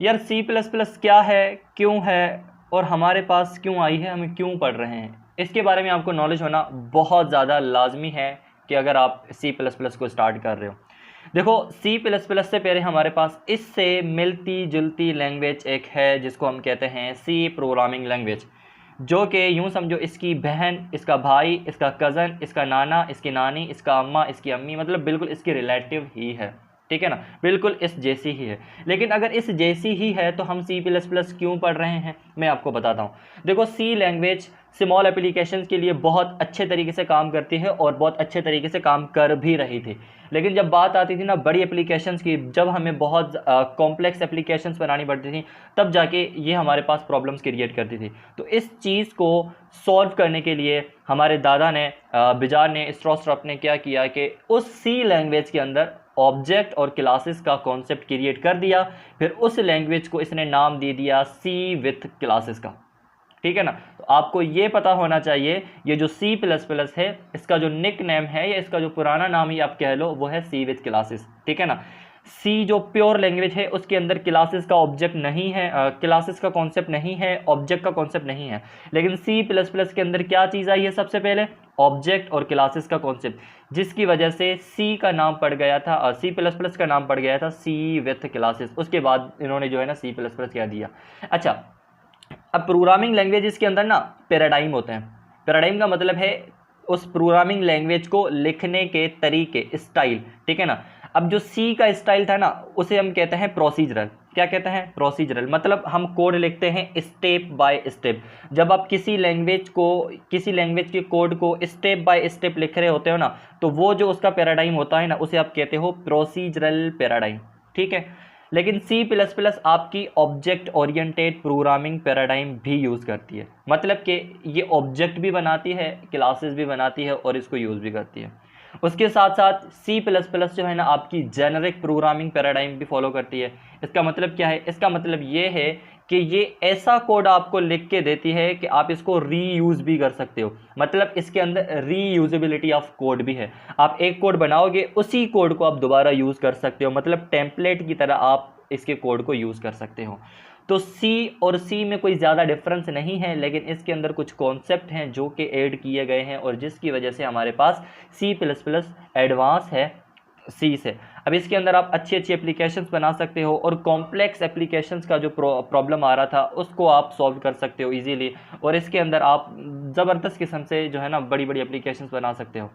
यार C plus plus क्या है, क्यों है, और हमारे पास क्यों आई है, हमें क्यों पढ़ रहे हैं, इसके बारे में आपको नॉलेज होना बहुत ज़्यादा लाजमी है कि अगर आप सी प्लस प्लस को स्टार्ट कर रहे हो। देखो, सी प्लस प्लस से पहले हमारे पास इससे मिलती जुलती लैंग्वेज एक है जिसको हम कहते हैं सी प्रोग्रामिंग लैंग्वेज, जो कि यूँ समझो इसकी बहन, इसका भाई, इसका कज़न, इसका नाना, इसकी नानी, इसका अम्मा, इसकी अम्मी, मतलब बिल्कुल इसकी रिलेटिव ही है। ठीक है ना, बिल्कुल इस जैसी ही है। लेकिन अगर इस जैसी ही है तो हम सी प्लस प्लस क्यों पढ़ रहे हैं, मैं आपको बताता हूँ। देखो, सी लैंग्वेज स्मॉल एप्लीकेशंस के लिए बहुत अच्छे तरीके से काम करती है और बहुत अच्छे तरीके से काम कर भी रही थी। लेकिन जब बात आती थी ना बड़ी एप्लीकेशंस की, जब हमें बहुत कॉम्प्लेक्स एप्लीकेशंस बनानी पड़ती थी, तब जाके ये हमारे पास प्रॉब्लम्स क्रिएट करती थी। तो इस चीज़ को सॉल्व करने के लिए हमारे दादा ने, बिजार ने, स्ट्रॉस्ट्रॉप ने क्या किया कि उस सी लैंग्वेज के अंदर ऑब्जेक्ट और क्लासेस का कॉन्सेप्ट क्रिएट कर दिया। फिर उस लैंग्वेज को इसने नाम दे दिया सी विथ क्लासेस का। ठीक है ना, तो आपको ये पता होना चाहिए ये जो सी प्लस प्लस है, इसका जो निक नेम है या इसका जो पुराना नाम ही आप कह लो, वो है सी विथ क्लासेस। ठीक है ना, सी जो प्योर लैंग्वेज है उसके अंदर क्लासेस का ऑब्जेक्ट नहीं है, क्लासेस का कॉन्सेप्ट नहीं है, ऑब्जेक्ट का कॉन्सेप्ट नहीं है। लेकिन सी प्लस प्लस के अंदर क्या चीज़ आई है, सबसे पहले ऑब्जेक्ट और क्लासेस का कॉन्सेप्ट, जिसकी वजह से सी का नाम पड़ गया था, सी प्लस प्लस का नाम पड़ गया था सी विथ क्लासेस। उसके बाद इन्होंने जो है ना सी प्लस प्लस कह दिया। अच्छा, अब प्रोग्रामिंग लैंग्वेजेस के अंदर ना पैराडाइम होते हैं। पैराडाइम का मतलब है उस प्रोग्रामिंग लैंग्वेज को लिखने के तरीके, स्टाइल। ठीक है ना, अब जो सी का स्टाइल था ना उसे हम कहते हैं प्रोसीजरल। क्या कहते हैं, प्रोसीजरल, मतलब हम कोड लिखते हैं स्टेप बाय स्टेप। जब आप किसी लैंग्वेज के कोड को स्टेप बाय स्टेप लिख रहे होते हो ना, तो वो जो उसका पैराडाइम होता है ना उसे आप कहते हो प्रोसीजरल पैराडाइम। ठीक है, लेकिन सी प्लस प्लस आपकी ऑब्जेक्ट ओरिएंटेड प्रोग्रामिंग पैराडाइम भी यूज़ करती है। मतलब कि ये ऑब्जेक्ट भी बनाती है, क्लासेस भी बनाती है और इसको यूज़ भी करती है। उसके साथ साथ सी प्लस प्लस जो है ना आपकी जेनरिक प्रोग्रामिंग पैराडाइम भी फॉलो करती है। इसका मतलब क्या है, इसका मतलब ये है कि ये ऐसा कोड आपको लिख के देती है कि आप इसको रीयूज़ भी कर सकते हो। मतलब इसके अंदर रीयूजेबिलिटी ऑफ कोड भी है। आप एक कोड बनाओगे, उसी कोड को आप दोबारा यूज़ कर सकते हो, मतलब टेम्पलेट की तरह आप इसके कोड को यूज़ कर सकते हो। तो सी और सी में कोई ज़्यादा डिफरेंस नहीं है, लेकिन इसके अंदर कुछ कॉन्सेप्ट हैं जो कि ऐड किए गए हैं और जिसकी वजह से हमारे पास सी प्लस प्लस एडवांस है सी से। अब इसके अंदर आप अच्छी अच्छी एप्लीकेशंस बना सकते हो और कॉम्प्लेक्स एप्लीकेशंस का जो प्रॉब्लम आ रहा था उसको आप सॉल्व कर सकते हो इजीली, और इसके अंदर आप ज़बरदस्त किस्म से जो है ना बड़ी बड़ी एप्लीकेशंस बना सकते हो।